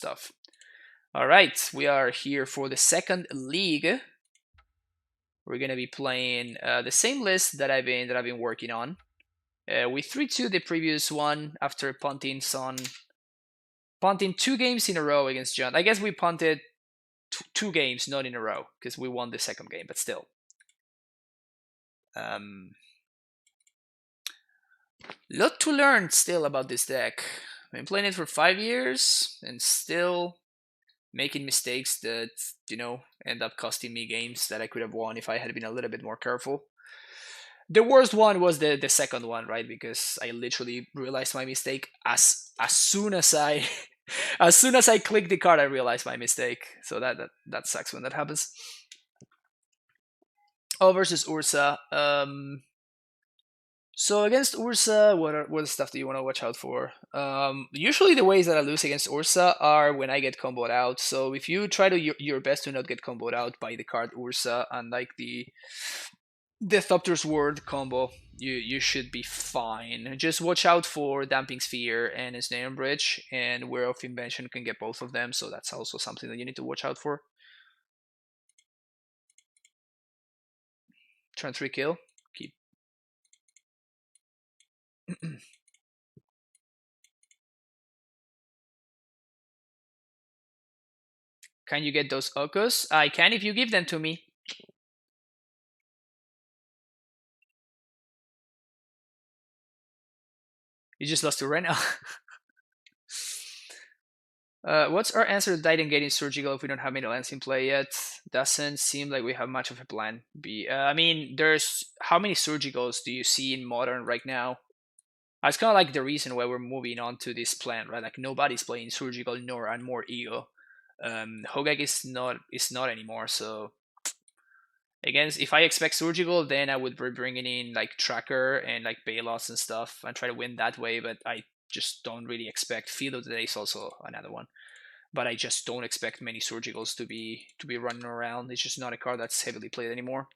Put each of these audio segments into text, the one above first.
stuff. All right, we are here for the second league. We're gonna be playing the same list that I've been working on. We 3-2 the previous one after punting 2 games in a row against John. I guess we punted 2 games, not in a row, because we won the second game, but still. Lot to learn still about this deck. I've been playing it for 5 years and still making mistakes that, end up costing me games that I could have won if I had been a little bit more careful. The worst one was the second one, right? Because I literally realized my mistake as soon as I as soon as I clicked the card, I realized my mistake. So that sucks when that happens. Oh, versus Ursa. So against Ursa, what stuff do you want to watch out for? Usually the ways that I lose against Ursa are when I get comboed out. So if you try to your best to not get comboed out by the card Ursa and like the Thopter's Word combo, you should be fine. Just watch out for Damping Sphere and Ensnaring Bridge, and Wear of Invention can get both of them, so that's also something that you need to watch out for. Turn 3 kill. Keep. Can you get those Okos? I can if you give them to me. You just lost to Rena. What's our answer to Titan getting surgical if we don't have many lands in play yet? Doesn't seem like we have much of a plan B. I mean, there's how many surgicals do you see in Modern right now? It's kind of like the reason why we're moving on to this plan, right? Like nobody's playing surgical nor and more ego. Hogak is not anymore. So again, if I expect surgical, then I would be bringing in like Tracker and like Balos and stuff and try to win that way. But I just don't really expect. Field of the Day is also another one, but I just don't expect many surgicals to be running around. It's just not a card that's heavily played anymore.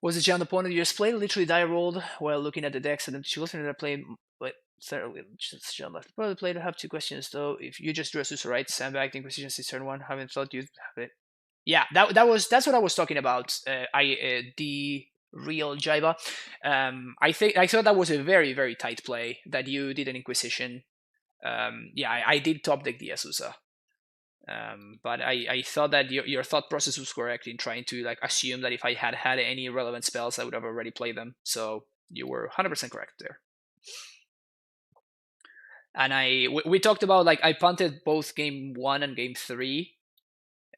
Was the giant opponent you just played? Literally die rolled while looking at the decks and the children that played. But thoroughly, just John left. Probably played. I have 2 questions though. If you just drew a Susa, right? Sandbag Inquisition since turn 1. Haven't thought you'd have it. Yeah, that's what I was talking about. The real Jaiba. I thought that was a very very tight play that you did an Inquisition. Yeah, I did top deck the Asusa. But I thought that your thought process was correct in trying to like assume that if I had had any relevant spells, I would have already played them. So you were 100% correct there. And we talked about like I punted both game 1 and game 3,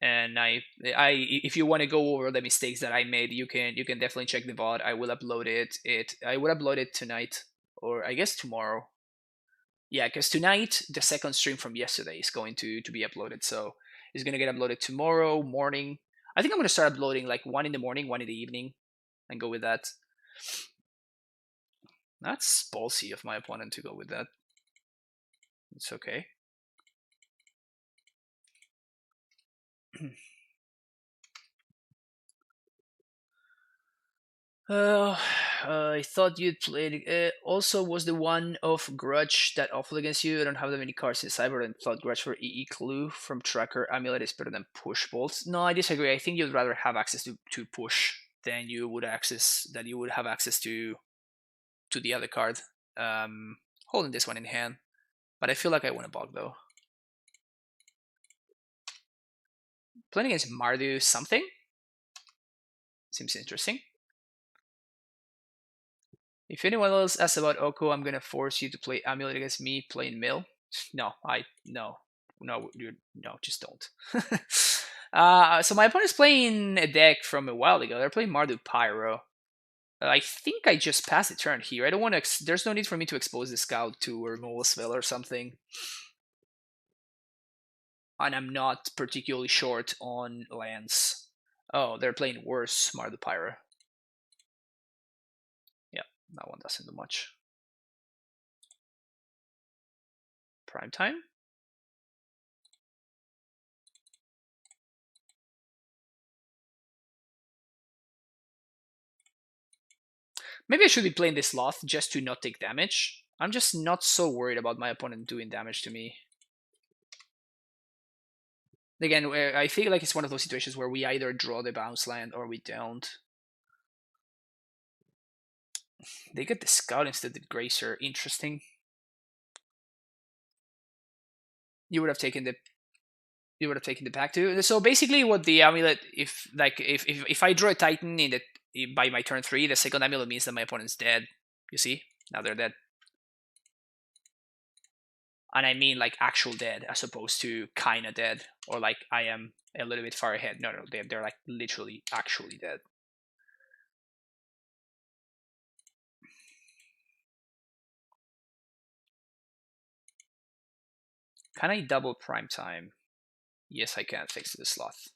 and I if you want to go over the mistakes that I made, you can definitely check the VOD. I will upload it. I will upload it tonight, or I guess tomorrow. Yeah, because tonight the second stream from yesterday is going to be uploaded, so it's gonna get uploaded tomorrow morning. I think I'm gonna start uploading like 1 in the morning, 1 in the evening, and go with that. That's ballsy of my opponent to go with that. It's okay. I thought you'd played. Also, was the one of Grudge that awful against you? I don't have that many cards in Cyber and thought Grudge for EE Clue from Tracker Amulet is better than Push Bolts. No, I disagree. I think you'd rather have access to Push than you would have access to the other card. Holding this one in hand, but I feel like I want a bug though. Playing against Mardu something seems interesting. If anyone else asks about Oko, I'm gonna force you to play Amulet against me playing Mill. No, just don't. So my opponent's playing a deck from a while ago. They're playing Mardu Pyro. I think I just passed the turn here. I don't want to. There's no need for me to expose the scout to a removal spell or something. And I'm not particularly short on lands. Oh, they're playing worse Mardu Pyro. Yeah, that one doesn't do much. Prime time. Maybe I should be playing this Sloth just to not take damage. I'm just not so worried about my opponent doing damage to me. Again, I feel like it's one of those situations where we either draw the bounce land or we don't. They get the Scout instead of the Gracer. Interesting. You would have taken the pack too. So basically, what the amulet, if I draw a Titan by my turn 3, the second amulet means that my opponent's dead. You see, now they're dead, and I mean like actual dead, as opposed to kinda dead, or like I am a little bit far ahead. No, they're like literally actually dead. Can I double prime time? Yes, I can, thanks to the sloth.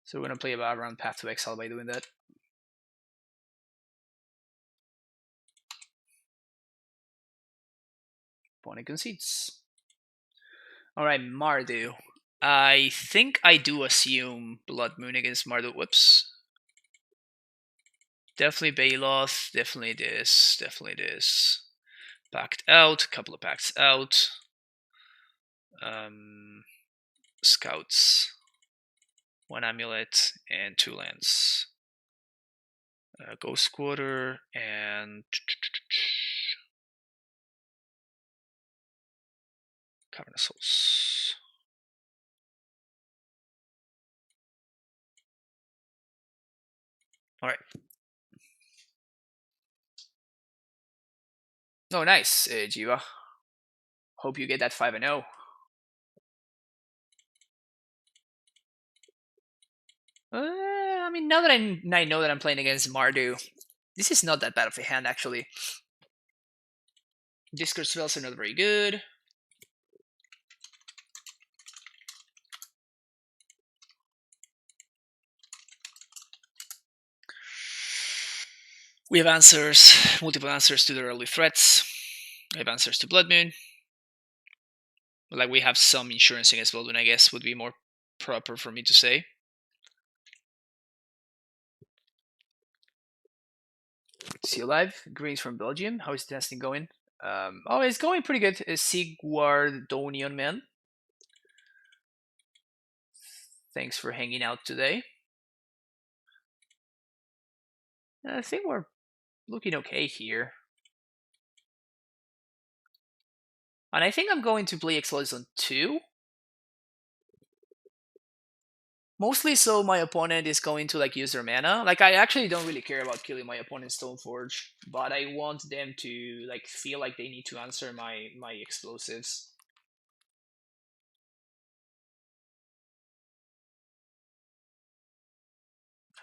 So we're gonna play about around Path to Exile by doing that. Opponent concedes. Alright, Mardu. I think I do assume Blood Moon against Mardu. Whoops. Definitely Baloth, definitely this. Packed out, couple of packs out. Scouts. 1 amulet and 2 lands. Ghost Quarter and Cavernous Souls. Alright. Oh, nice, Jiva. Hope you get that 5-0. I mean, now that I know that I'm playing against Mardu, this is not that bad of a hand, actually. Discord spells are not very good. We have answers, multiple answers to the early threats. We have answers to Blood Moon. Like, we have some insurance against Blood Moon, I guess, would be more proper for me to say. See you live. Greetings from Belgium. How is the testing going? Oh, it's going pretty good. Sigwardonian man. Thanks for hanging out today. I think we're looking okay here. And I think I'm going to play Explosives on 2. Mostly so my opponent is going to like use their mana. Like, I actually don't really care about killing my opponent's Stoneforge, but I want them to like feel like they need to answer my explosives.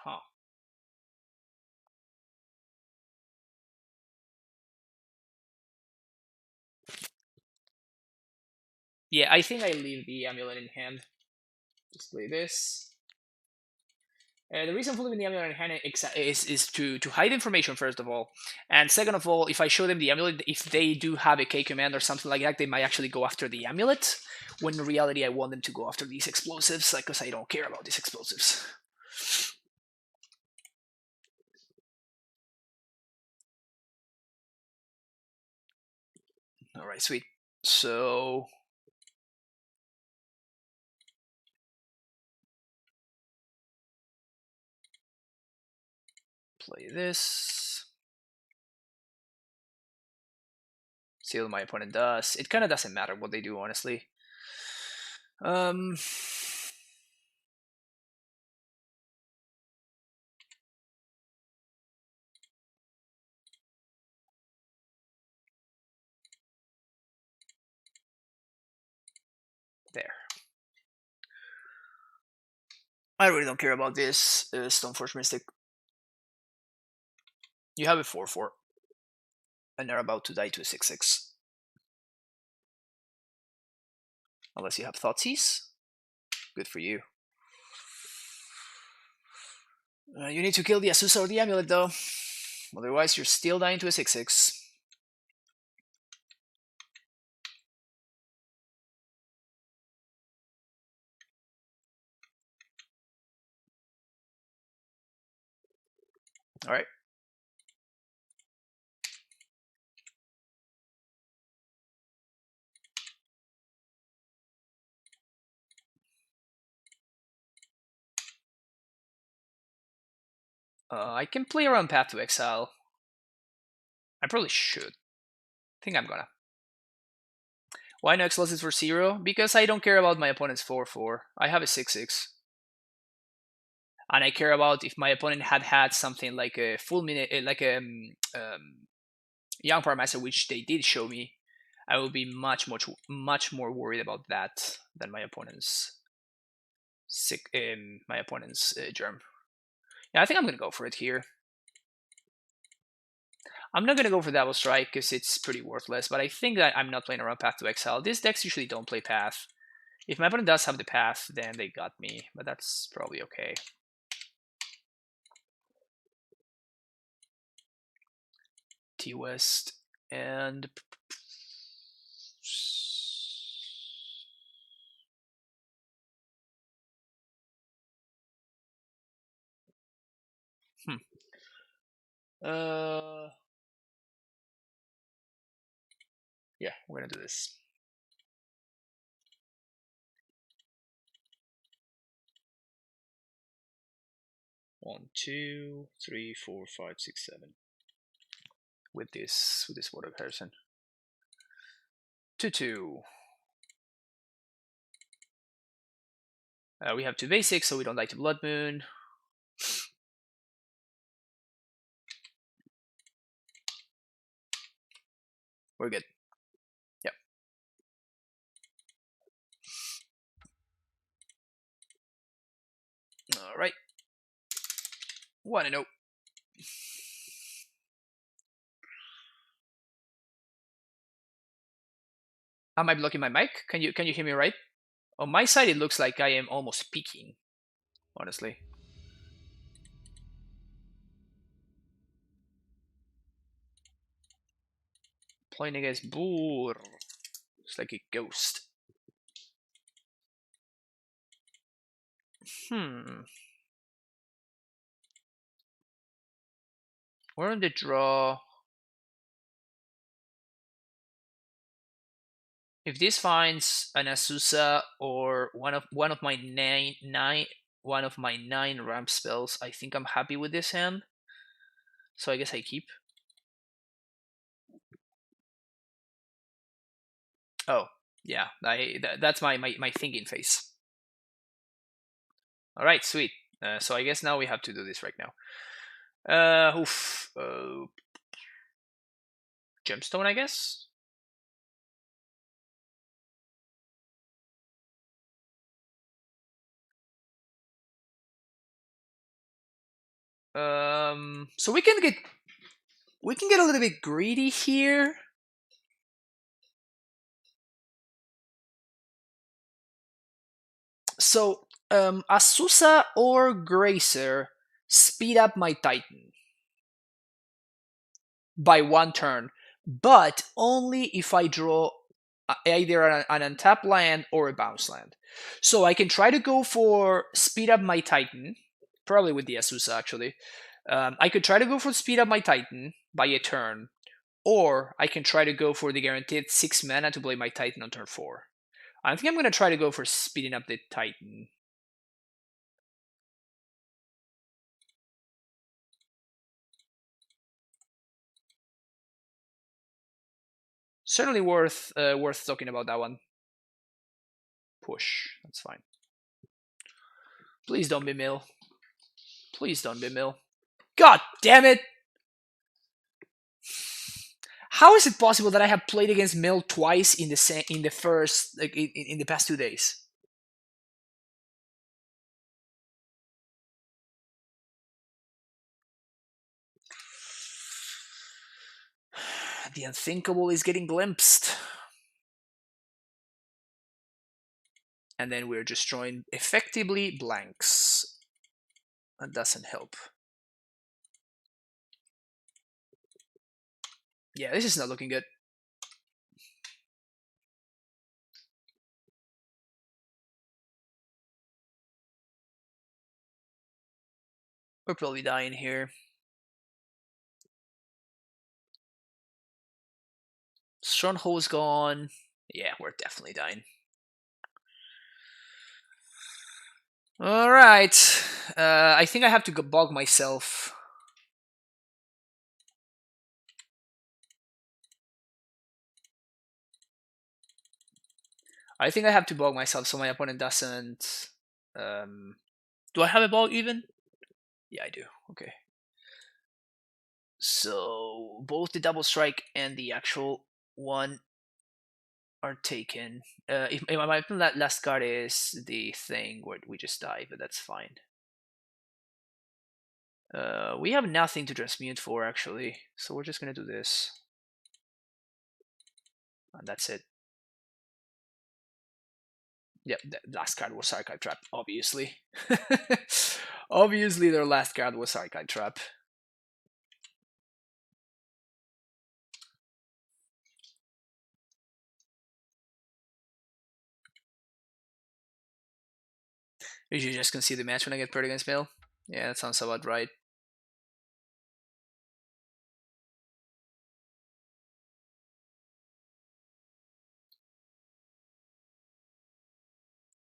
Huh. Yeah, I think I leave the amulet in hand. Just play this. The reason for leaving the amulet in hand is to hide information, first of all. And second of all, if I show them the amulet, if they do have a K command or something like that, they might actually go after the amulet. When in reality, I want them to go after these explosives, like, because I don't care about these explosives. Alright, sweet. So play this. See what my opponent does. It kind of doesn't matter what they do, honestly. There. I really don't care about this Stoneforge Mystic. You have a 4/4, and they're about to die to a 6/6. Unless you have Thoughtseize. Good for you. You need to kill the Azusa or the Amulet, though. Otherwise, you're still dying to a 6/6. Alright. I can play around Path to Exile. I probably should. I think I'm gonna. Why no explosives for 0? Because I don't care about my opponent's 4-4. I have a 6-6. And I care about if my opponent had something like a full minute, like a Young Power Master, which they did show me. I will be much more worried about that than my opponent's germ. Yeah, I think I'm gonna go for it here. I'm not gonna go for Double Strike because it's pretty worthless, but I think that I'm not playing around Path to Exile. These decks usually don't play Path. If my opponent does have the Path, then they got me, but that's probably okay. T-West and... Yeah, we're gonna do this. One, two, three, four, five, six, seven. With this water person. 2-2. We have 2 basics, so we don't like the Blood Moon. We're good. Yep. All right. 1-0. Am I blocking my mic? Can you hear me right? On my side, it looks like I am almost peaking. Honestly. Playing against Boor. It's like a ghost. We're on the draw. If this finds an Azusa or one of my nine ramp spells, I think I'm happy with this hand. So I guess I keep. Oh, yeah, that's my thinking face. All right, sweet. So I guess now we have to do this right now. Gemstone, I guess. So we can get a little bit greedy here. So Azusa or Gracer speed up my Titan by 1 turn, but only if I draw either an untapped land or a bounce land. So I can try to go for speed up my Titan, probably with the Azusa actually. I could try to go for speed up my Titan by a turn, or I can try to go for the guaranteed 6 mana to play my Titan on turn 4. I think I'm going to try to go for speeding up the Titan. Certainly worth talking about that one. Push. That's fine. Please don't be mill. Please don't be mill. God damn it! How is it possible that I have played against mill twice in the first in the past 2 days? The unthinkable is getting glimpsed. And then we're just drawing effectively blanks. That doesn't help. Yeah, this is not looking good. We're probably dying here. Stronghold's gone. Yeah, we're definitely dying. All right. I think I have to bog myself I think I have to bog myself so my opponent doesn't. Do I have a bog even? Yeah, I do. Okay. So both the double strike and the actual one are taken. If my last card is the thing where we just die, but that's fine. We have nothing to transmute for actually, so we're just gonna do this, and that's it. Yep, the last card was Archive Trap, obviously. Obviously, their last card was Archive Trap. You should just concede the match when I get paired against Mill. Yeah, that sounds about right.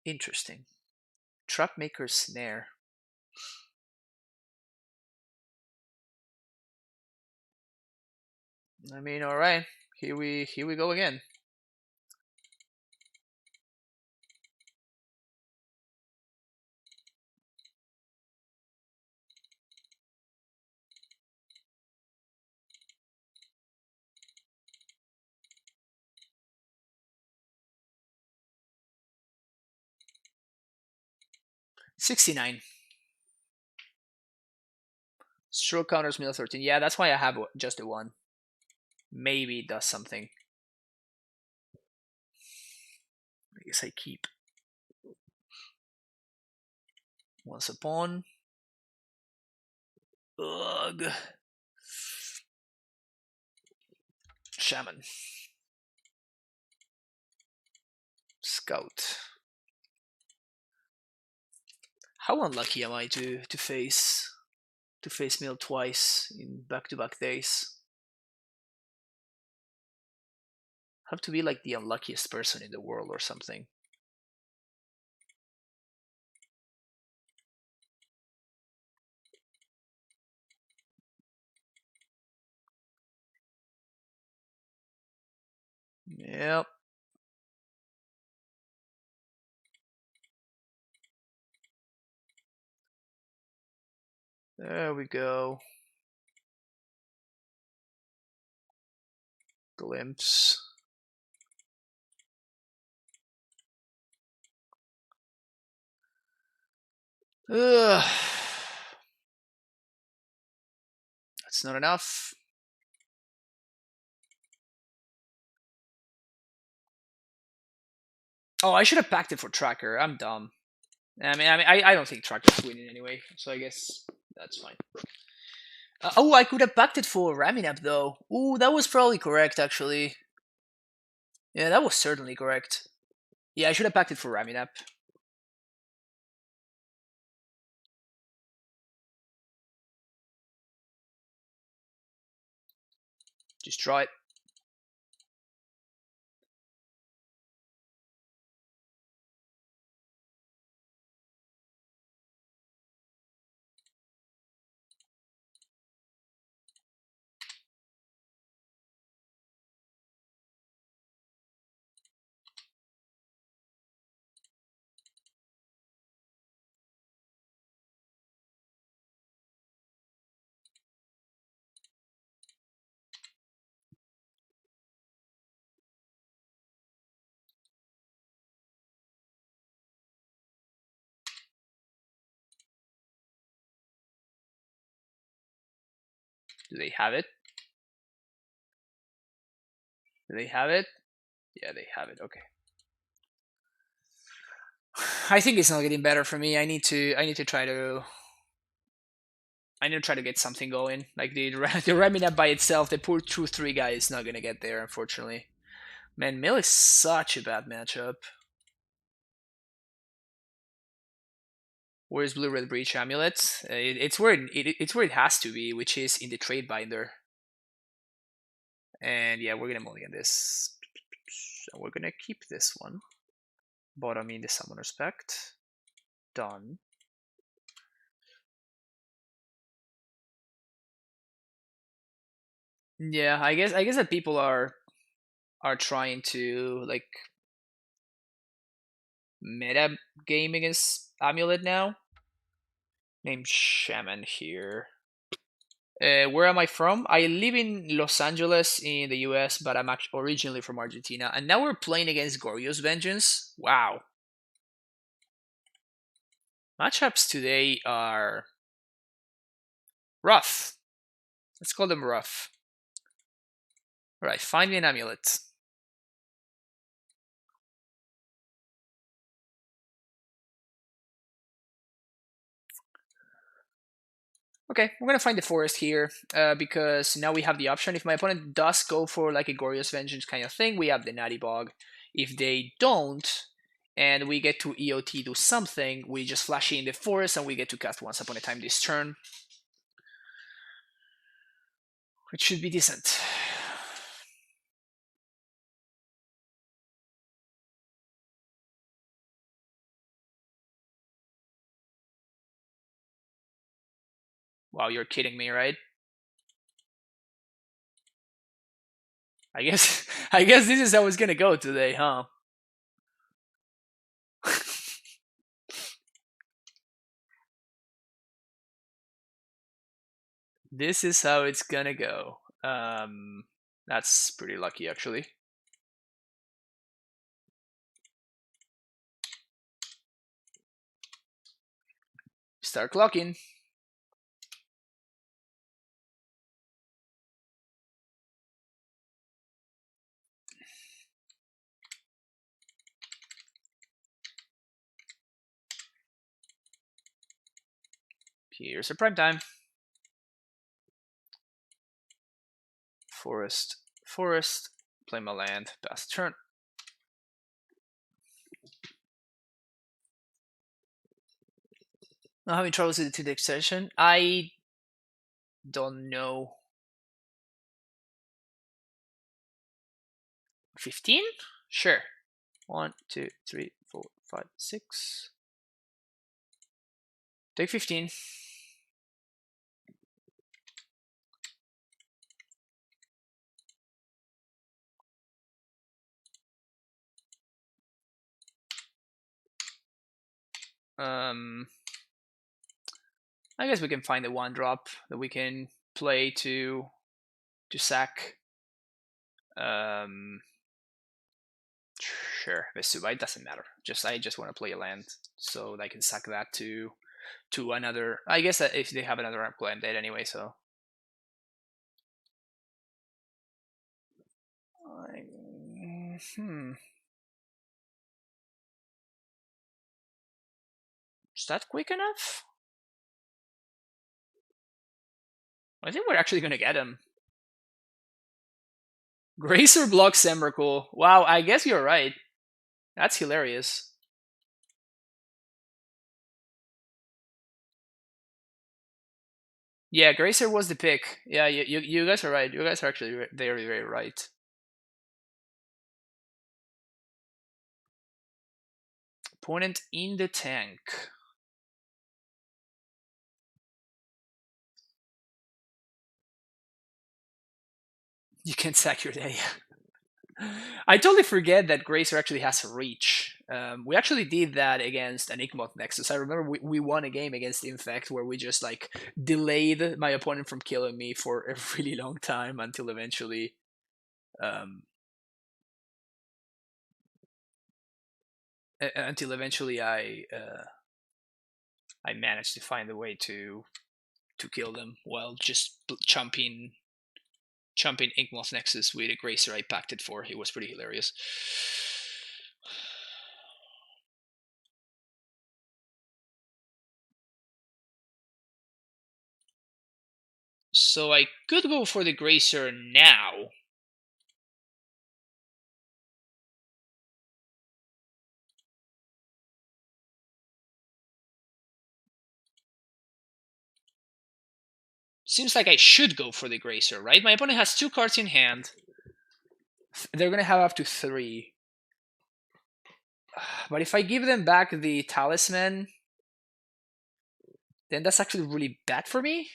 Interesting. Trapmaker Snare. I mean, all right. Here we go again. $69. Stroke counters Mill 13. Yeah, that's why I have just the one. Maybe it does something. I guess I keep. Once upon. Ugh. Shaman. Scout. How unlucky am I to face Mill twice in back-to-back days? Have to be like the unluckiest person in the world or something. Yep. There we go. Glimpse. Ugh. That's not enough. Oh, I should have packed it for Tracker. I'm dumb. I don't think Tracker's winning anyway, so I guess that's fine. Oh, I could have packed it for Raminap though. Ooh, that was probably correct actually. Yeah, that was certainly correct. Yeah, I should have packed it for Raminap. Just draw it. Do they have it? Do they have it? Yeah, they have it. Okay. I think it's not getting better for me. I need to try to get something going. Like the Remina by itself, the poor 2-3 guy is not gonna get there, unfortunately. Man, Mill is such a bad matchup. Where's Blue Red Breach Amulet? It's where it's where it has to be, which is in the trade binder. And yeah, we're gonna mulligan this. So we're gonna keep this one. Bottom in the Summoner Spect. Done. Yeah, I guess that people are trying to like meta game against Amulet now. Name Shaman here. Where am I from? I live in Los Angeles in the US, but I'm actually originally from Argentina. And now we're playing against Boaryo's Vengeance. Wow. Matchups today are rough. Let's call them rough. All right, find me an amulet. Okay, we're gonna find the forest here because now we have the option. If my opponent does go for like a Glorious Vengeance kind of thing, we have the Natty Bog. If they don't, and we get to EOT do something, we just flash in the forest and we get to cast Once Upon a Time this turn, which should be decent. Wow, you're kidding me, right? I guess I guess this is how it's gonna go today, huh? This is how it's gonna go. That's pretty lucky, actually. Start clocking. Here's a prime time. Forest, forest, play my land, pass turn. Not having troubles with the 2 extension. I don't know. 15? Sure. 1, 2, 3, 4, 5, 6. Take 15. I guess we can find a 1-drop that we can play to sack. Sure, Vesuva, it doesn't matter. I just want to play a land so I can sack that to another. I guess that if they have another Uncle, I'm dead anyway. So. Is that quick enough? I think we're actually gonna get him. Gracer blocks Emrakul. Wow, I guess you're right. That's hilarious. Yeah, Gracer was the pick. Yeah, you guys are right. You guys are actually very, very right. Opponent in the tank. You can sack your day. I totally forget that Gracer actually has reach. We actually did that against Enigmoth Nexus. I remember we won a game against Infect where we just like delayed my opponent from killing me for a really long time until eventually I managed to find a way to kill them while just chumping Inkmoth Nexus with a Gracer I packed it for. It was pretty hilarious. So I could go for the Gracer now. Seems like I should go for the Gracer, right? My opponent has 2 cards in hand. They're going to have up to 3. But if I give them back the Talisman, then that's actually really bad for me.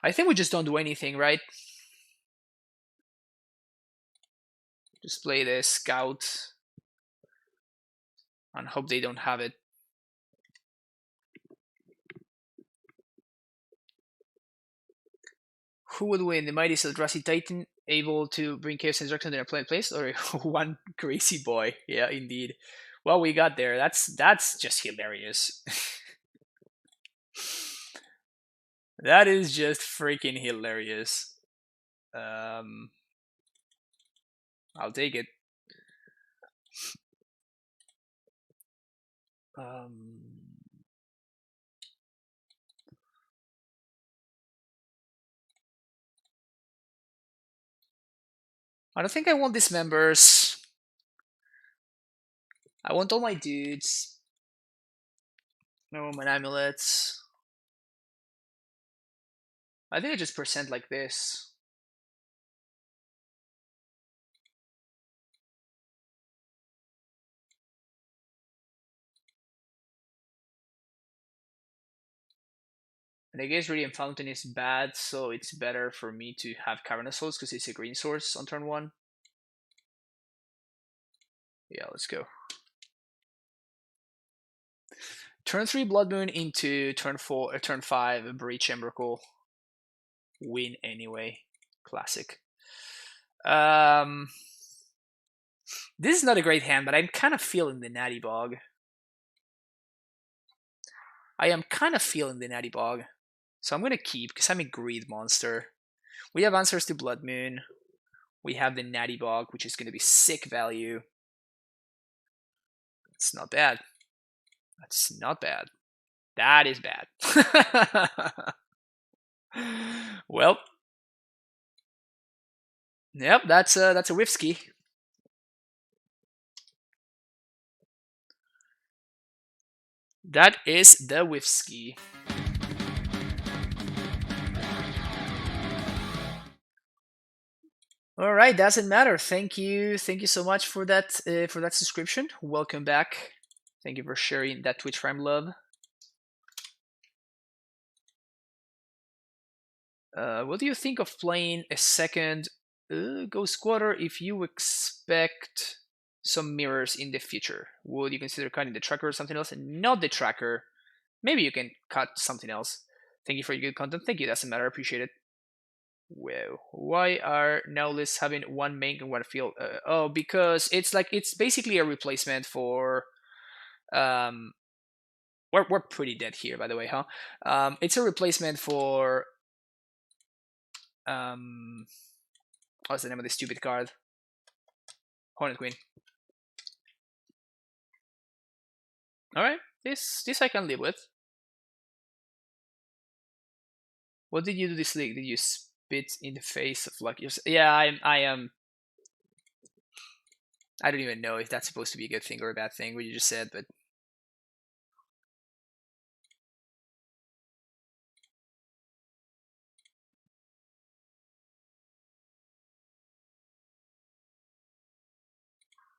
I think we just don't do anything, right? Just play the scout and hope they don't have it. Who would win? The mighty Eldrazi Titan able to bring Chaos and Destruction in a planet place, or one crazy boy? Yeah, indeed. Well, we got there. That's just hilarious. That is just freaking hilarious. I'll take it. I don't think I want dismembers. I want all my dudes. No, my amulets. I think I just percent like this. And I guess Radiant Fountain is bad, so it's better for me to have Cavernous Souls because it's a green source on turn 1. Yeah, let's go. Turn 3 Blood Moon into turn 5 Breach Emrakul. Win anyway. Classic. This is not a great hand, but I'm kind of feeling the Natty Bog. I am kind of feeling the Natty Bog. So I'm going to keep, because I'm a greed monster. We have answers to Blood Moon. We have the Natty Bog, which is going to be sick value. It's not bad. That's not bad. That is bad. Well. Yep, that's a whiffski. That is the whiffski. All right, doesn't matter. Thank you so much for that subscription. Welcome back. Thank you for sharing that Twitch Prime love. What do you think of playing a second Ghost Quarter if you expect some mirrors in the future? Would you consider cutting the tracker or something else? And not the tracker. Maybe you can cut something else. Thank you for your good content. Thank you. Doesn't matter. I appreciate it. Whoa. Why are now lists having one main and one field? Oh, because it's basically a replacement for we're pretty dead here, by the way, huh? It's a replacement for what's the name of this stupid card? Hornet Queen. All right, this I can live with. What did you do this league? Did you spit in the face of like yourself? Yeah, I am. I don't even know if that's supposed to be a good thing or a bad thing. What you just said, but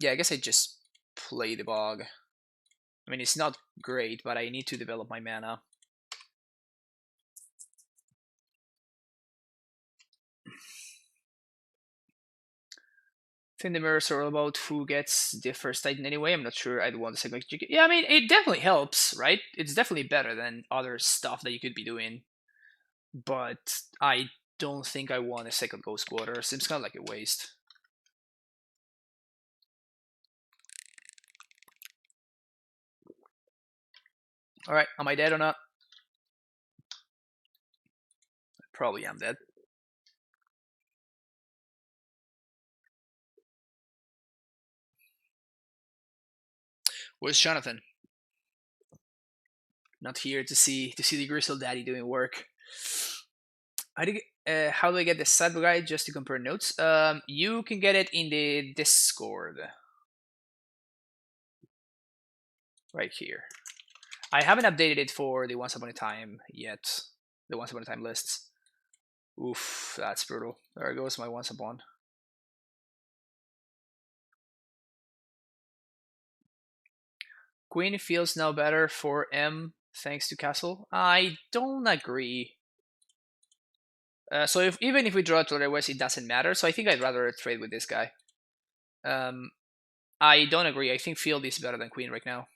yeah, I guess I just play the bog. I mean, it's not great, but I need to develop my mana. I think the mirrors are all about who gets the first Titan anyway. I'm not sure I'd want a second. Yeah, I mean, it definitely helps, right? It's definitely better than other stuff that you could be doing. But I don't think I want a second Ghost Quarter. Seems kind of like a waste. Alright, am I dead or not? I probably am dead. Where's Jonathan? Not here to see the Gristle Daddy doing work. How do I get the side guide just to compare notes? You can get it in the Discord. Right here. I haven't updated it for the Once Upon a Time yet. The Once Upon a Time lists. Oof, that's brutal. There goes my Once Upon. Queen feels now better for M thanks to Castle. I don't agree. So even if we draw to otherwise, it doesn't matter. So I think I'd rather trade with this guy. I don't agree. I think field is better than queen right now.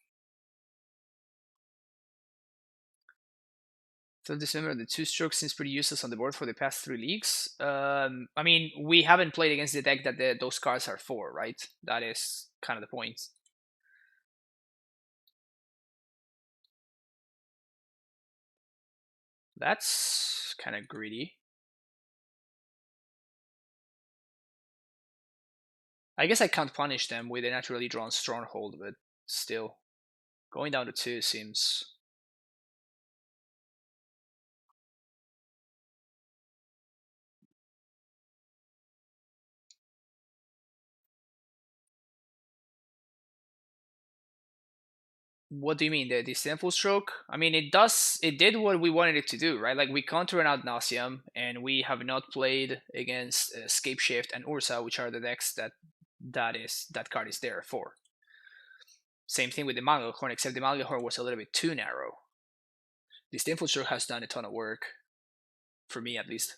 So December, the two strokes seems pretty useless on the board for the past 3 leagues. I mean, we haven't played against the deck that those cards are for, right? That is kind of the point. That's kind of greedy. I guess I can't punish them with a naturally drawn stronghold, but still, going down to 2 seems. What do you mean, the disdainful stroke? I mean, it did what we wanted it to do, right? Like, we counter an Ad Nauseam, and we have not played against Scape Shift and Ursa, which are the decks that card is there for. Same thing with the Manglehorn, except the Manglehorn was a little bit too narrow. Disdainful stroke has done a ton of work, for me at least.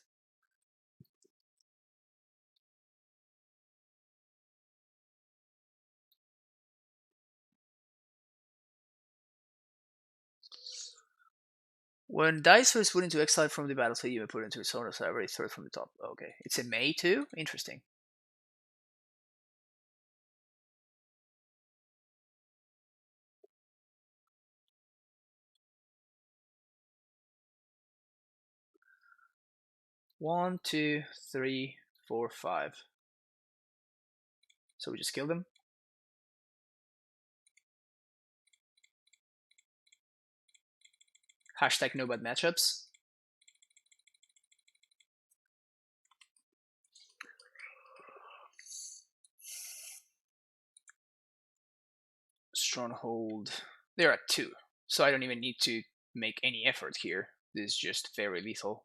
When dice is put into exile from the battlefield, you may put it into its owner, so every third from the top. Okay. It's a May too? Interesting. One, two, three, four, five. So we just kill them. Hashtag no bad matchups. Stronghold. They're at 2. So I don't even need to make any effort here. This is just very lethal.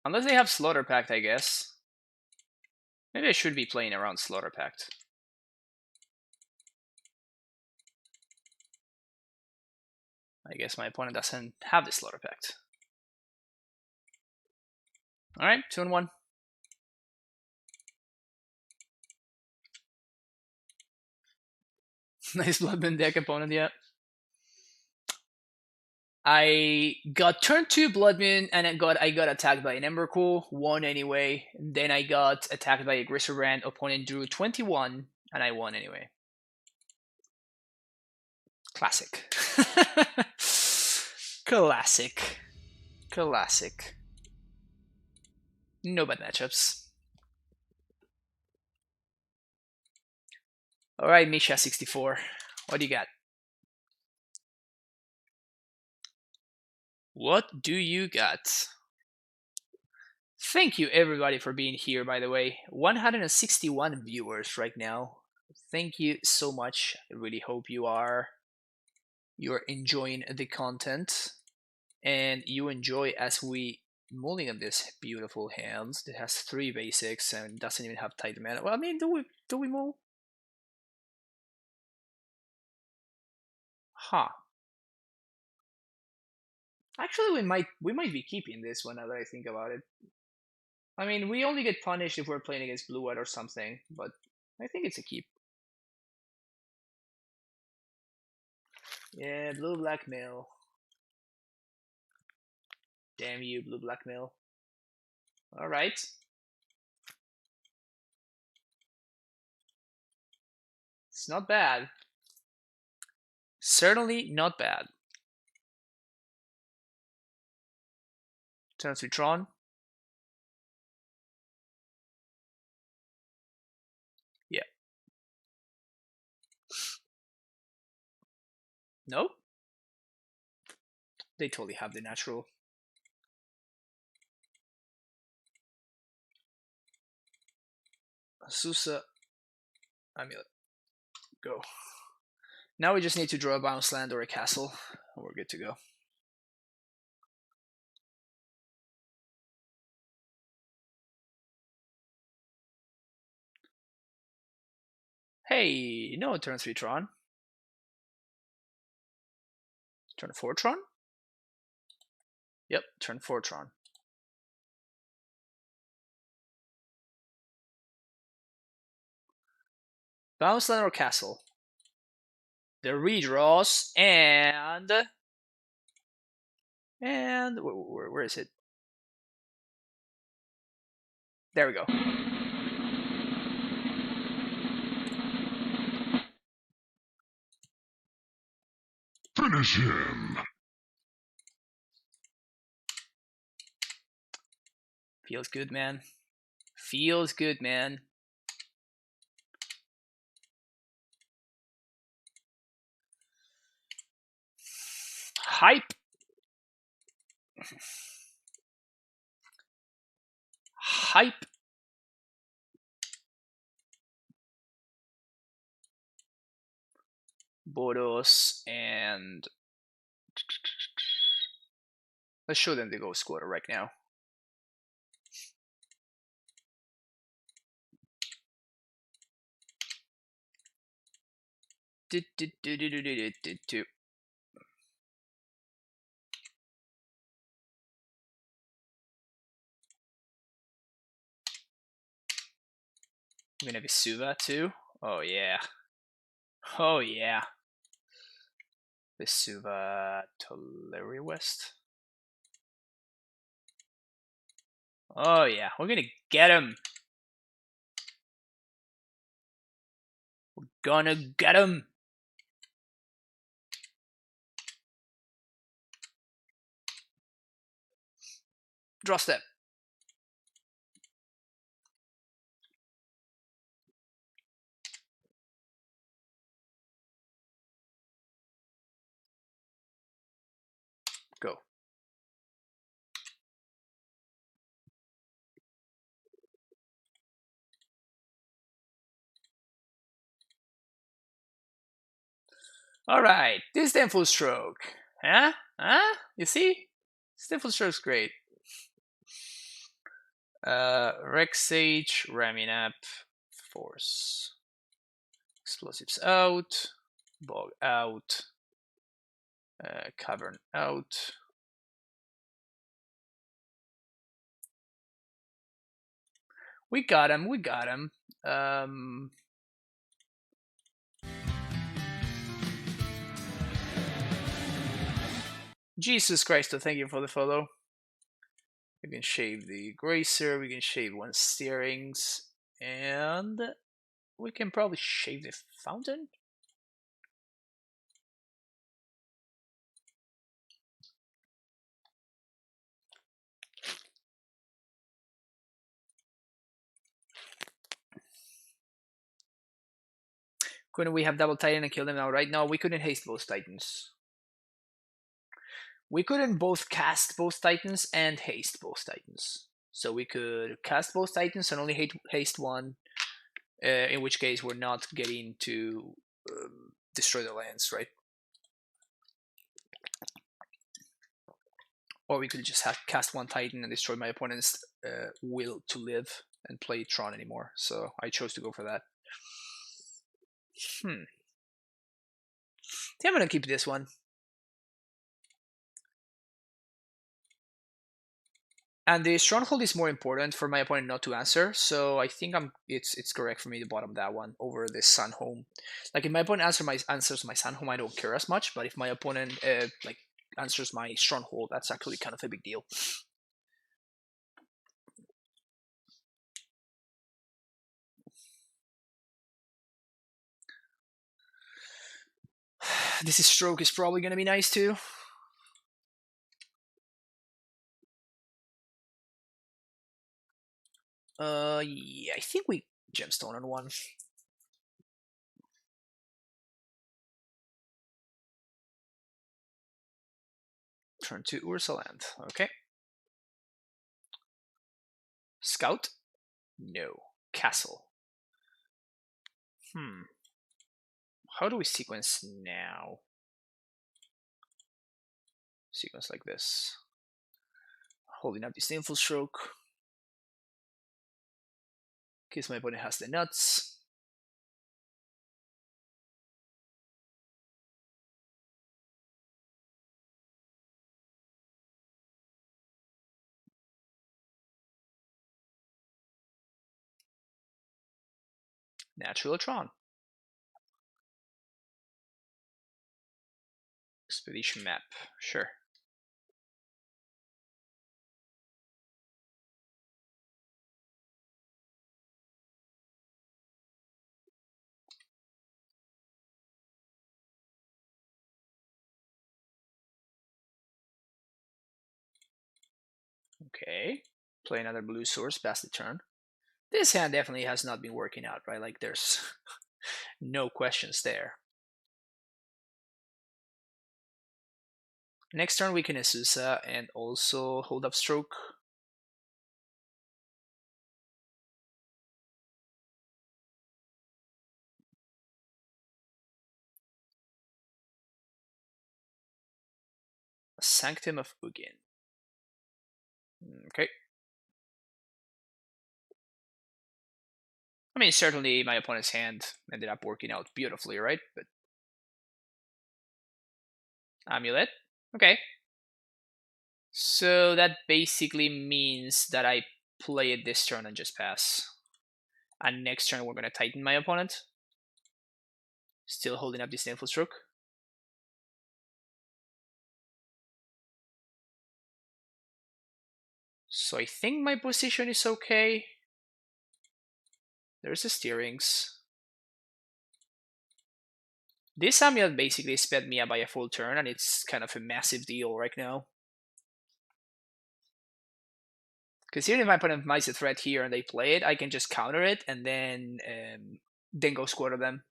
Unless they have Slaughter Pact, I guess. Maybe I should be playing around Slaughter Pact. I guess my opponent doesn't have the Slaughter Pact. Alright, 2 and 1. Nice Bloodman deck opponent, yeah. I got turn 2 Bloodman and I got attacked by an Embercool, won anyway. Then I got attacked by a Griselbrand, opponent drew 21, and I won anyway. Classic. Classic. Classic. No bad matchups. Alright, Misha64. What do you got? What do you got? Thank you everybody for being here, by the way. 161 viewers right now. Thank you so much. I really hope you're enjoying the content and you enjoy as we mulligan this beautiful hand that has 3 basics and doesn't even have tight mana. Well, I mean, do we mull? Huh. Actually, we might be keeping this one now that I think about it. I mean, we only get punished if we're playing against blue white or something, but I think it's a keep. Yeah, blue blackmail. Damn you, blue blackmail. Alright. It's not bad. Certainly not bad. Turns to Tron. Yeah. Nope. They totally have the natural. Susa. Amulet. Go. Now we just need to draw a bounce land or a castle, and we're good to go. Hey, no, turn 3 Tron. Turn 4 Tron? Yep, turn 4 Tron. Bounce land or castle. The redraws and where is it? There we go. Finish him. Feels good, man. Feels good, man. Hype. Hype. Boros and let's show them the ghost quarter right now. I'm gonna be Suva too. Oh yeah. Oh yeah. The Suva Toleri West. Oh yeah, we're gonna get him. We're gonna get him. Draw step. Go. Alright, this damn full stroke. Huh? Huh? You see? This full stroke's great. Rex Sage, ramming up, force. Explosives out. Bog out. Cavern out. We got him, we got him. Jesus Christ, thank you for the follow. We can shave the Gracer, we can shave one steerings, and we can probably shave the fountain? Couldn't we have double Titan and kill them outright? No, we couldn't haste both Titans. We couldn't both cast both Titans and haste both Titans. So we could cast both Titans and only haste one, in which case we're not getting to destroy the lands, right? Or we could just have cast one Titan and destroy my opponent's will to live and play Tron anymore. So I chose to go for that. I think I'm gonna keep this one. And the stronghold is more important for my opponent not to answer, so I think it's correct for me to bottom that one over the Sun Home. Like if my opponent answers my Sun Home, I don't care as much. But if my opponent like answers my stronghold, that's actually kind of a big deal. This stroke is probably gonna be nice too. Yeah, I think we gemstone on one. Turn to Ursaland. Okay. Scout? No. Castle. How do we sequence now? Sequence like this. Holding up disdainful stroke. In case my opponent has the nuts. Natural Tron. Expedition map, sure. Okay, play another blue source, pass the turn. This hand definitely has not been working out, right? Like there's no questions there. Next turn we can Azusa and also hold up stroke. Sanctum of Ugin. Okay. I mean, certainly my opponent's hand ended up working out beautifully, right? But Amulet. Okay. So that basically means that I play it this turn and just pass. And next turn we're going to Titan my opponent. Still holding up Disdainful Stroke. So I think my position is okay. There's the steerings. This Amulet basically sped me up by a full turn, and it's kind of a massive deal right now. Because even if my opponent mice a threat here and they play it, I can just counter it and then go squatter them.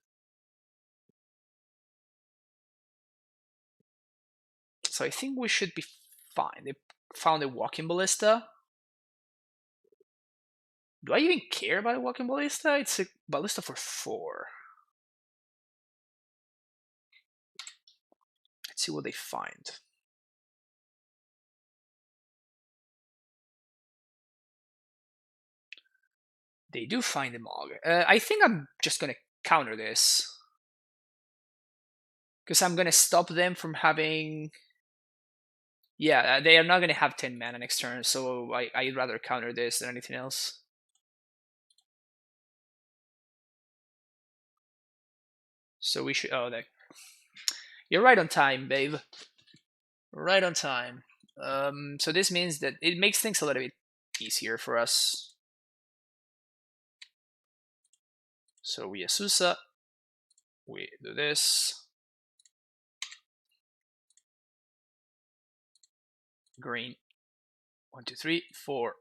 So I think we should be fine. They found a Walking Ballista. Do I even care about a Walking Ballista? It's a Ballista for 4. Let's see what they find. They do find a Mog. I think I'm just going to counter this. Because I'm going to stop them from having... Yeah, they are not going to have 10 mana next turn, so I'd rather counter this than anything else. So we should... Oh, that... You're right on time, babe. Right on time. So this means that it makes things a little bit easier for us. So we Azusa. We do this. Green. 1, 2, 3, 4,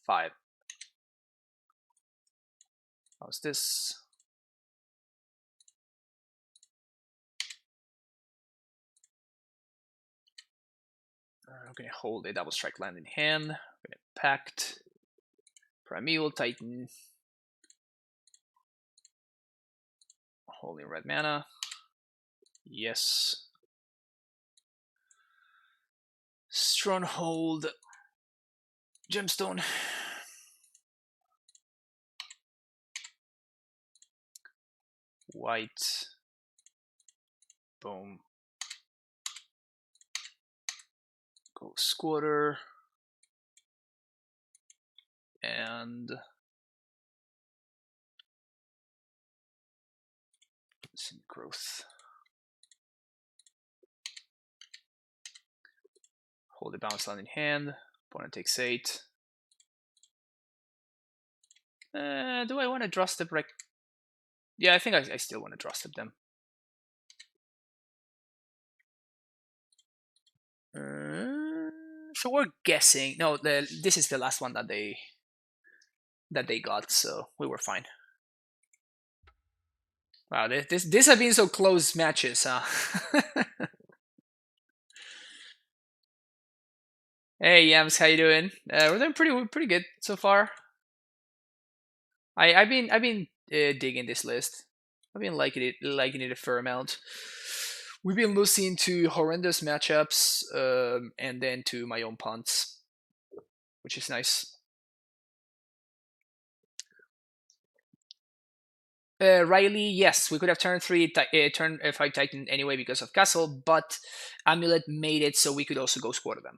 5. How's this? I'm gonna hold a double strike land in hand. I'm gonna Pact. Primeval Titan. Holding red mana. Yes. Stronghold. Gemstone. White. Boom. Go squatter. And some growth. Hold the bounce land in hand. Opponent takes 8. Do I want to draw step right? Yeah, I think I still want to draw step them. So we're guessing. No, this is the last one that they got, so we were fine. Wow, this have been so close matches, huh? Hey Yams, how you doing? We're doing pretty good so far. I've been digging this list. I've been liking it a fair amount. We've been losing to horrendous matchups, and then to my own punts, which is nice. Riley, yes, we could have turn 5 Titan anyway because of Castle, but Amulet made it so we could also go squatter them.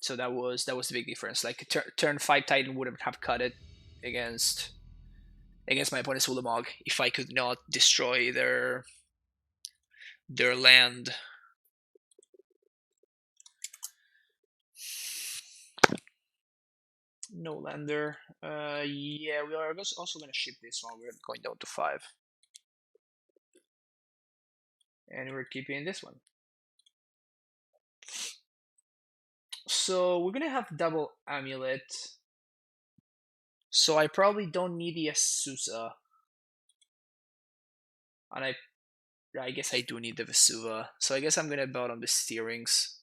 So that was the big difference. Like turn 5 Titan wouldn't have cut it against my opponent's Ulamog if I could not destroy their their land. No lander. Yeah, we are also gonna ship this one. We're going down to 5, and we're keeping this one. So we're gonna have double amulet. So I probably don't need the Azusa, and I guess I do need the Vesuva. So I guess I'm gonna bet on the steerings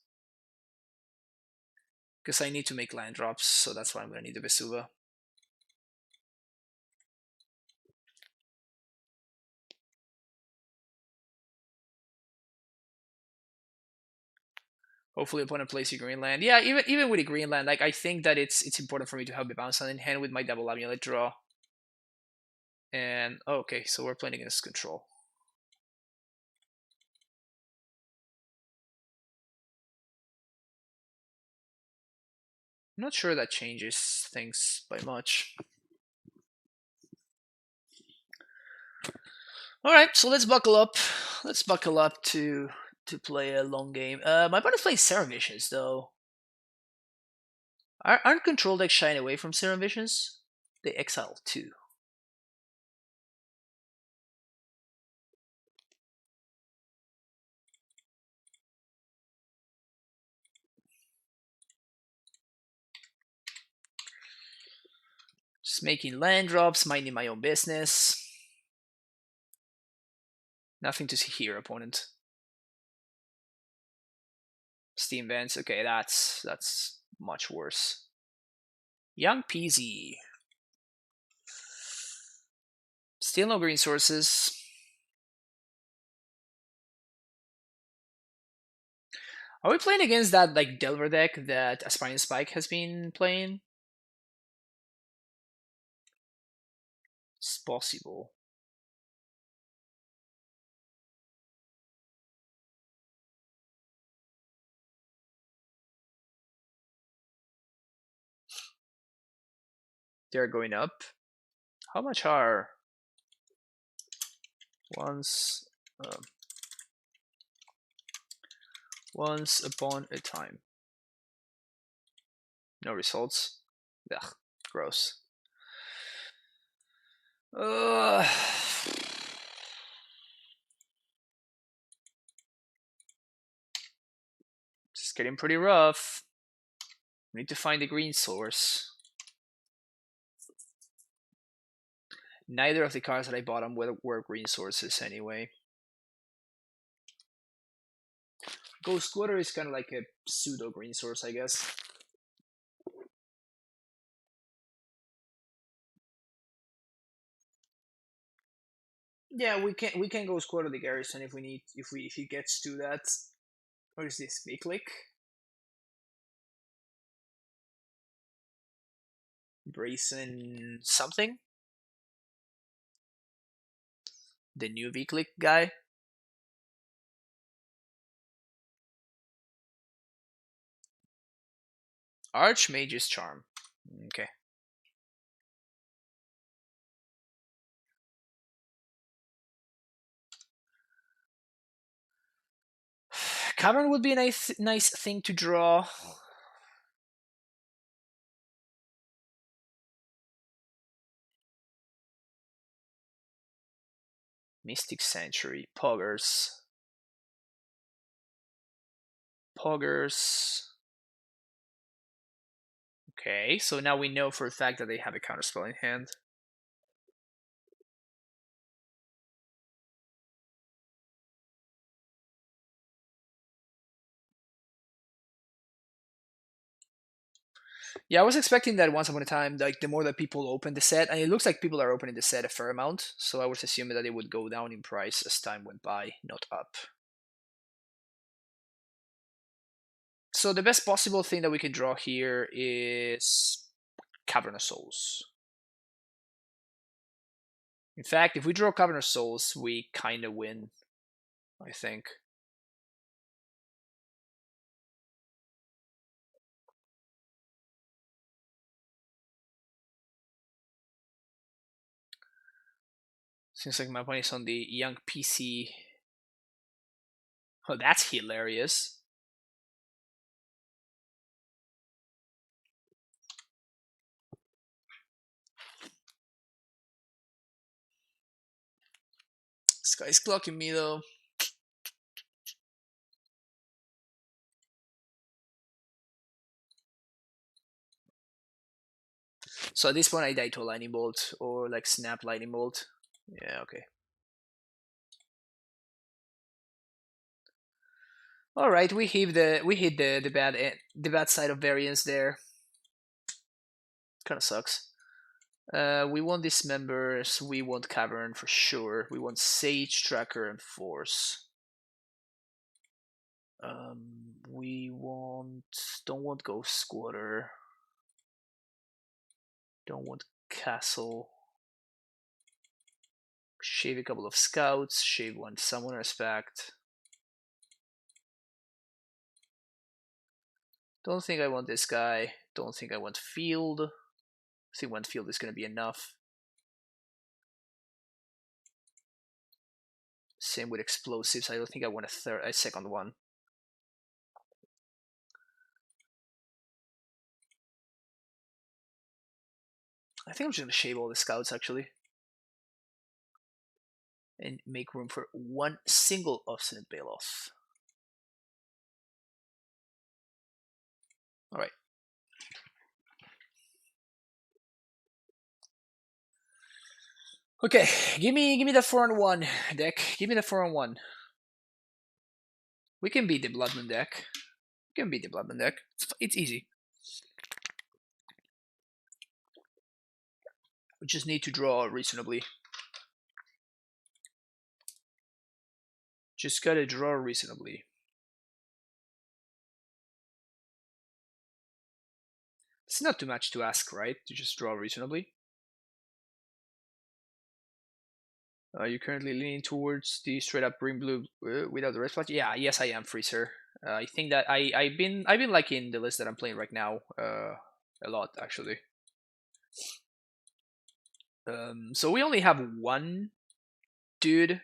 because I need to make land drops. So that's why I'm gonna need the Vesuva. Hopefully, opponent plays a green land. Yeah, even with a green land, like I think that it's important for me to have the bounce in hand with my double amulet draw. And oh, okay, so we're playing against control. I'm not sure that changes things by much. All right, so let's buckle up. Let's buckle up to play a long game. My opponent's playing Serum Visions though. Aren't control decks shying away from Serum Visions? They exile 2. Just making land drops, minding my own business. Nothing to see here, opponent. Steam vents. Okay, that's much worse. Young Peasy. Still no green sources. Are we playing against that like Delver deck that Aspiring Spike has been playing? It's possible. They're going up. How much are once once upon a time? No results. Ugh, gross. Ugh. It's getting pretty rough. We need to find a green source. Neither of the cards that I bought them were green sources anyway. Ghost Quarter is kind of like a pseudo green source, I guess. Yeah, we can Ghost Quarter the Garrison if we need if he gets to that. What is this? V-click? Brazen something? The new V-click guy? Archmage's Charm. Okay. Cavern would be a nice thing to draw. Mystic Sanctuary. Poggers. Poggers. Okay, so now we know for a fact that they have a counterspell in hand. Yeah, I was expecting that once upon a time, like the more that people open the set, and it looks like people are opening the set a fair amount, so I was assuming that it would go down in price as time went by, not up. So the best possible thing that we can draw here is Cavern of Souls. In fact, if we draw Cavern of Souls, we kind of win, I think. Seems like my opponent is on the young PC Oh, that's hilarious. This guy's clocking me though. So at this point, I die to a lightning bolt or like snap lightning bolt. Yeah, okay. All right, we hit the bad side of variance there. Kind of sucks. We want dismembers. We want cavern for sure. We want sage, tracker, and force. We want don't want ghost squatter. Don't want castle. Shave a couple of scouts. Shave one summoner's pact. Don't think I want this guy. Don't think I want field. I think one field is going to be enough. Same with explosives. I don't think I want a second one. I think I'm just going to shave all the scouts actually. And make room for one single obstinate Baloth. Alright. Okay, give me the 4-on-1 deck. Give me the 4-on-1. We can beat the Bloodman deck. We can beat the Bloodman deck. It's easy. We just need to draw reasonably. Just gotta draw reasonably. It's not too much to ask, right? To just draw reasonably. Are you currently leaning towards the straight up green blue without the red flag? Yeah, yes, I am, Freezer. I think that I've been liking the list that I'm playing right now a lot actually. So we only have one dude,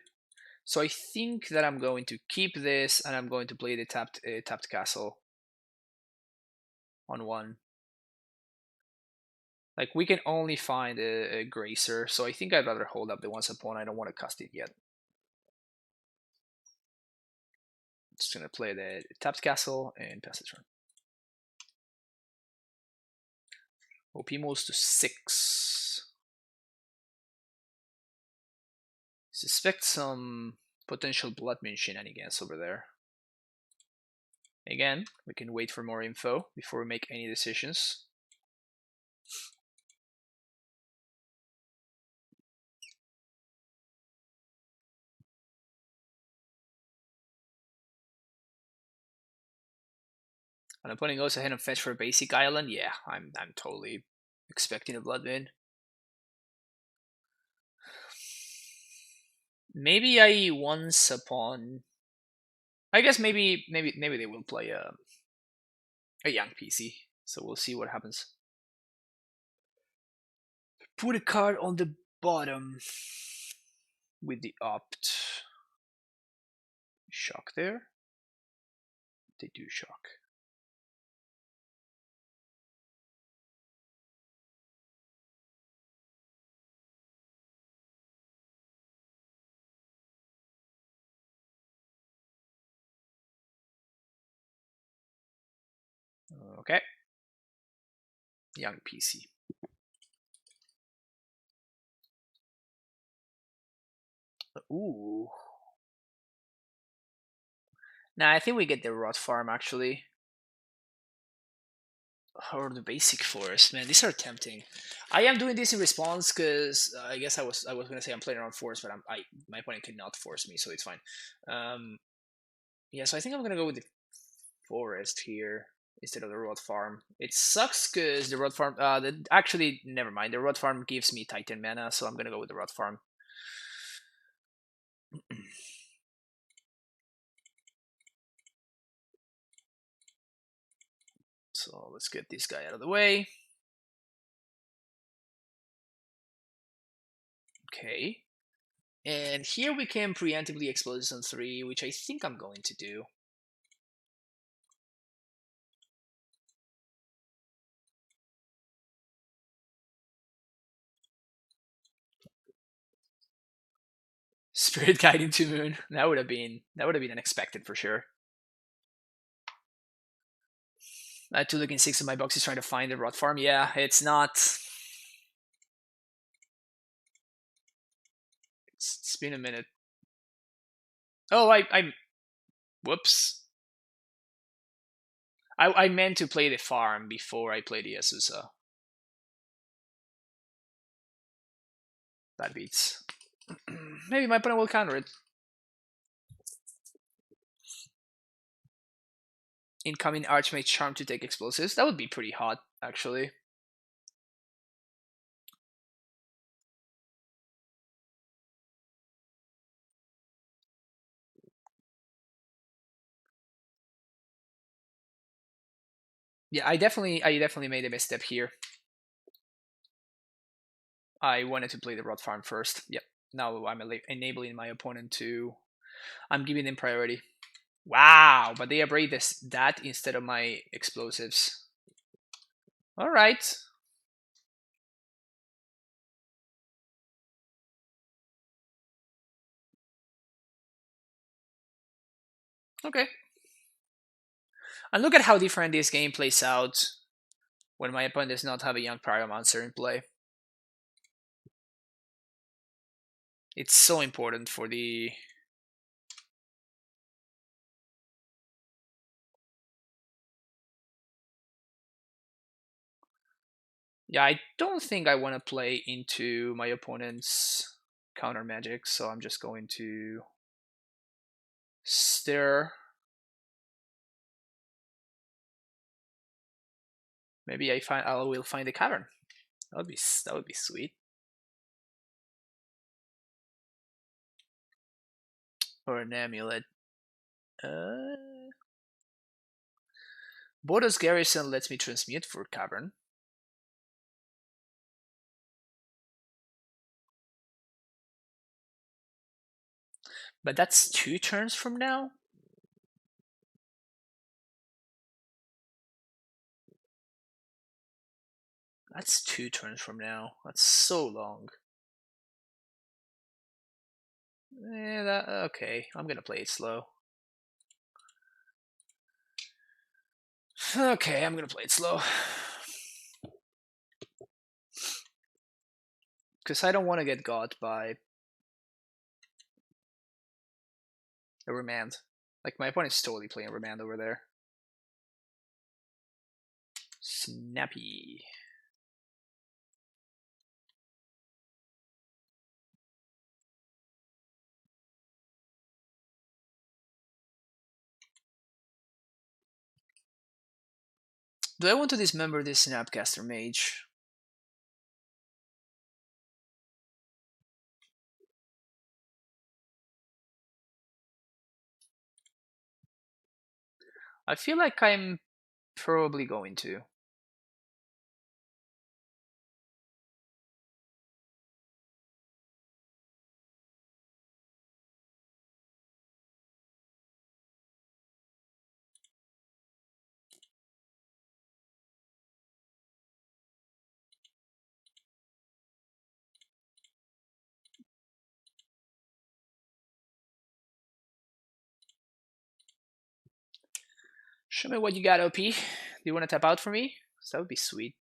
so I think that I'm going to keep this and I'm going to play the tapped castle on one. Like we can only find a Gracer, so I think I'd rather hold up the once upon. I don't want to cast it yet. Just gonna play the tapped castle and pass the turn. OP moves to 6. Suspect some potential Bloodmoon shenanigans over there. Again, we can wait for more info before we make any decisions. An opponent goes ahead and fetch for a basic island. Yeah, I'm totally expecting a Bloodmoon. Maybe I once upon. I guess maybe they will play a young PC. So we'll see what happens. Put a card on the bottom with the opt. Shock there. They do shock. Okay. Young PC. Ooh. Nah, I think we get the rot farm actually. Or the basic forest, man. These are tempting. I am doing this in response because I guess I was gonna say I'm playing around forest, but my opponent cannot force me, so it's fine. Yeah, so I think I'm gonna go with the forest here instead of the rot farm. It sucks because the rot farm. Actually, never mind. The rot farm gives me Titan mana, so I'm gonna go with the rot farm. So let's get this guy out of the way. Okay. And here we can preemptively explode this on 3, which I think I'm going to do. Spirit Guiding to Moon. That would have been unexpected for sure. Two looking 6 in my box is trying to find the rot farm. Yeah, it's not. It's been a minute. Oh, I whoops. I meant to play the farm before I play the Azusa. That beats. Maybe my opponent will counter it. Incoming Archmage Charm to take explosives. That would be pretty hot, actually. Yeah, I definitely made a misstep here. I wanted to play the Rot Farm first. Yep. Now I'm enabling my opponent to. I'm giving them priority. Wow, but they abrade that instead of my explosives. All right. Okay. And look at how different this game plays out when my opponent does not have a young Pyromancer in play. It's so important for the. Yeah, I don't think I want to play into my opponent's counter magic, so I'm just going to stir. Maybe I will find a cavern. That would be sweet. Or an amulet. Boaryo's Garrison lets me transmute for cavern. But that's 2 turns from now? That's 2 turns from now. That's so long. Okay, I'm gonna play it slow. Okay, I'm gonna play it slow. Because I don't want to get got by a remand. Like, my opponent's totally playing remand over there. Snappy. Do I want to dismember this Snapcaster Mage? I feel like I'm probably going to. Show me what you got, OP. Do you want to tap out for me? So that would be sweet.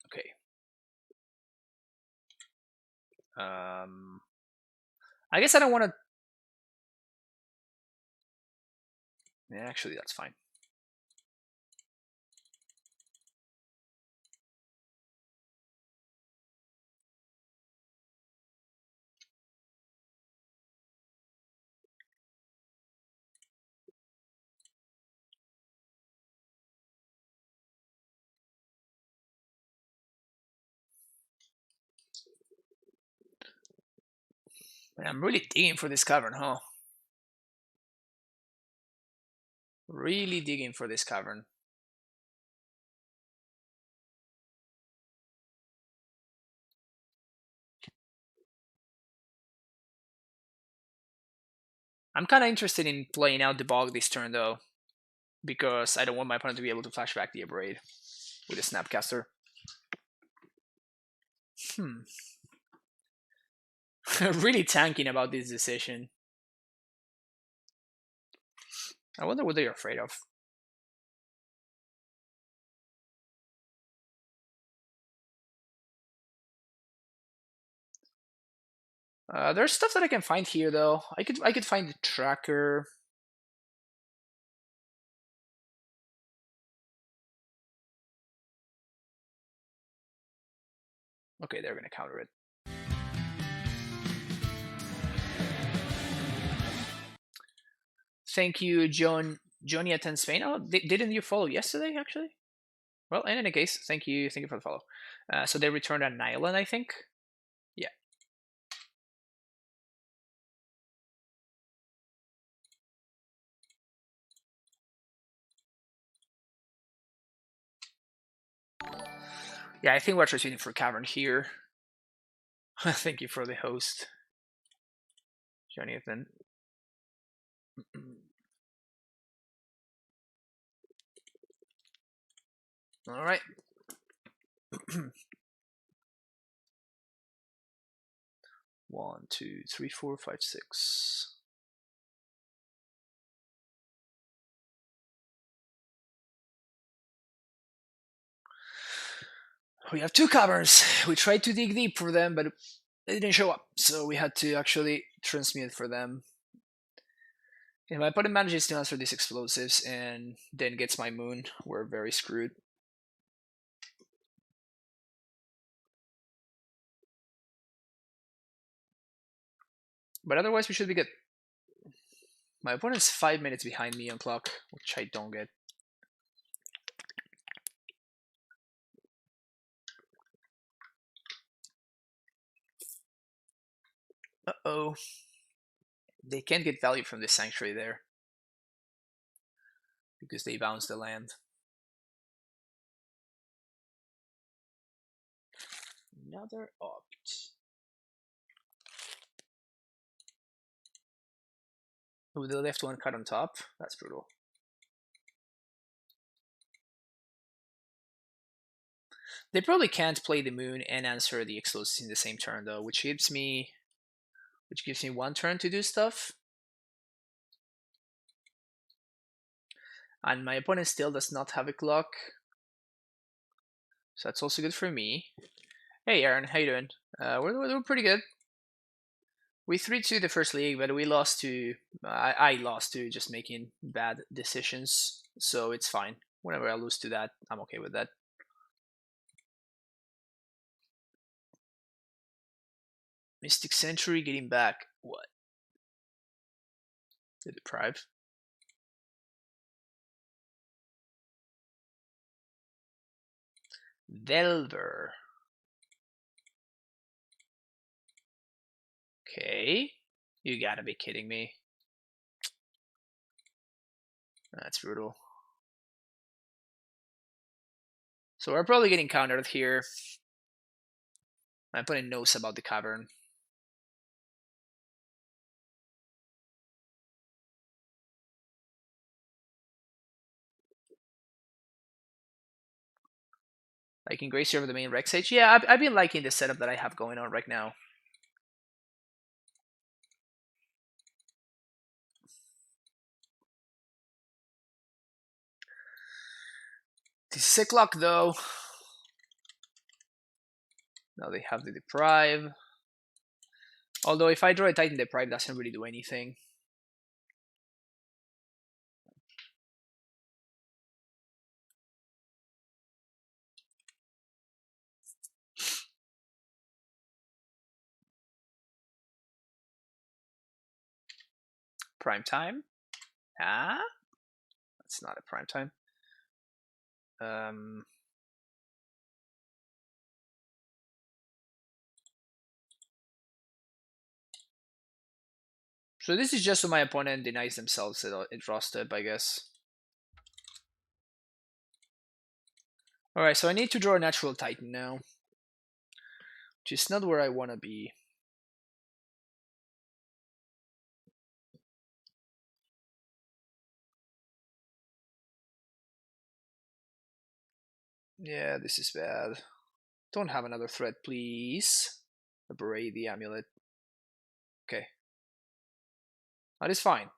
Okay. I guess I don't want to. Yeah, actually, that's fine. Man, I'm really digging for this cavern, huh? Really digging for this cavern. I'm kind of interested in playing out the Bog this turn, though, because I don't want my opponent to be able to flash back the Abrade with a Snapcaster. Really tanking about this decision. I wonder what they're afraid of. There's stuff that I can find here, though. I could find the tracker. Okay, they're gonna counter it. Thank you, Johnny at 10 Spain. Oh, didn't you follow yesterday, actually? Well, in any case, thank you for the follow. So they returned an island, I think. Yeah. Yeah, I think we're just waiting for Cavern here. Thank you for the host, Jonathan. All right. 1, 2, 3, 4, 5, 6. We have 2 caverns. We tried to dig deep for them, but they didn't show up, so we had to actually transmute for them. If my opponent manages to answer these explosives and then gets my moon, we're very screwed. But otherwise, we should be good. My opponent's 5 minutes behind me on clock, which I don't get. Uh-oh. They can't get value from this sanctuary there, because they bounce the land. Another opt. Oh, they left one cut on top. That's brutal. They probably can't play the moon and answer the explosives in the same turn, though, which gives me 1 turn to do stuff. And my opponent still does not have a clock, so that's also good for me. Hey Aaron, how you doing? We're doing pretty good. We 3-2 the first league, but we lost to I lost to just making bad decisions, so it's fine. Whenever I lose to that, I'm okay with that. Mystic Century getting back what? The Deprive. Velver. Okay. You gotta be kidding me. That's brutal. So we're probably getting countered here. My opponent knows about the cavern. Like in Gracie over the main Rex Age. Yeah, I've been liking the setup that I have going on right now. This is a clock though. Now they have the Deprive. Although if I draw a Titan, Deprive doesn't really do anything. Prime time? Ah? That's not a prime time. So this is just so my opponent denies themselves a draw step, I guess. Alright, so I need to draw a natural Titan now. Which is not where I want to be. Yeah, this is bad. Don't have another threat, please. Aberrate the amulet. Okay. That is fine.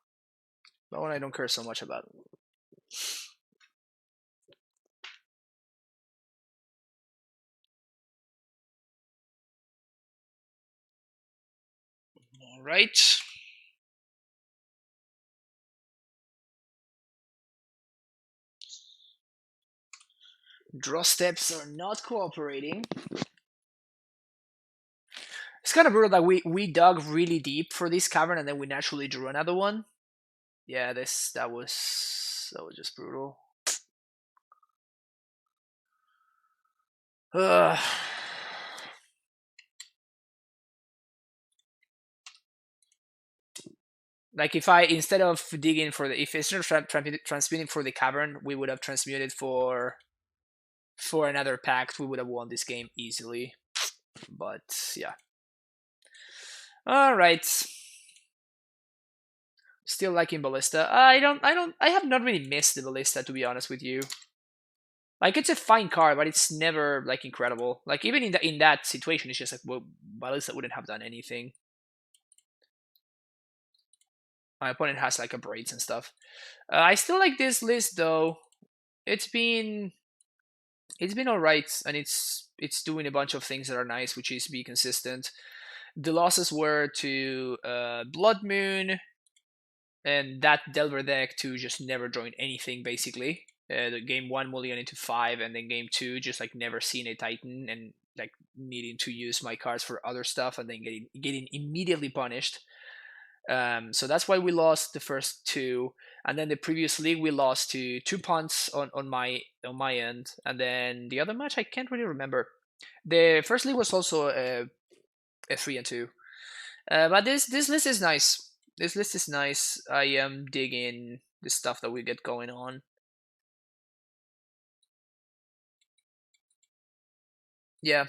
That one I don't care so much about. Alright. Draw steps are not cooperating. It's kind of brutal that we dug really deep for this cavern and then we naturally drew another one. Yeah, that was just brutal. Ugh. Like if I instead of digging for the if instead of transmuting for the cavern, we would have transmuted for another pact, we would have won this game easily. But yeah. All right. Still liking Ballista. I have not really missed the Ballista, to be honest with you. Like it's a fine card, but it's never like incredible. Like even in that situation, it's just like, well, Ballista wouldn't have done anything. My opponent has like a braids and stuff. I still like this list though. It's been alright, and it's doing a bunch of things that are nice, which is be consistent. The losses were to Blood Moon and that Delver deck to just never join anything basically. The game one mulligan into 5, and then game 2 just like never seeing a Titan and like needing to use my cards for other stuff and then getting immediately punished. So that's why we lost the first 2, and then the previous league we lost to 2 punts on my end, and then the other match I can't really remember. The first league was also a 3-2. But this list is nice. This list is nice. I am digging the stuff that we get going on. Yeah,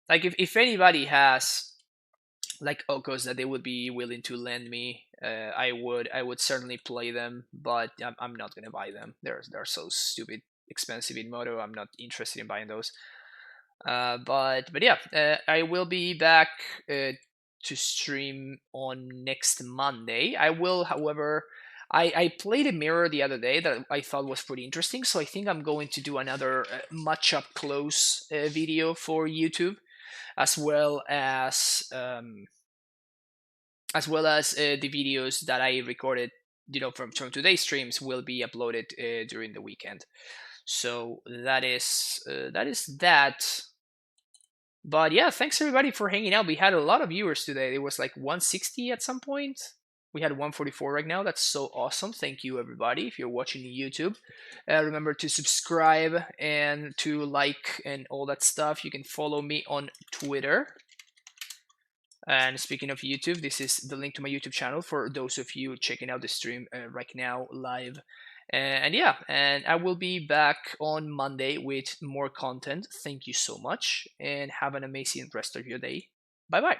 like if anybody has like Okos that they would be willing to lend me, I would certainly play them, but I'm not gonna buy them. They're so stupid expensive in Moto. I'm not interested in buying those. But yeah, I will be back to stream on next Monday. I will, however, I played a mirror the other day that I thought was pretty interesting, so I think I'm going to do another much up close video for YouTube, as well as the videos that I recorded, from today's streams will be uploaded during the weekend. So that is that. But yeah, thanks everybody for hanging out. We had a lot of viewers today. It was like 160 at some point. We had 144 right now. That's so awesome. Thank you everybody. If you're watching YouTube, remember to subscribe and to like and all that stuff. You can follow me on Twitter. And speaking of YouTube, this is the link to my YouTube channel for those of you checking out the stream right now live. And yeah, and I will be back on Monday with more content. Thank you so much, and have an amazing rest of your day. Bye bye.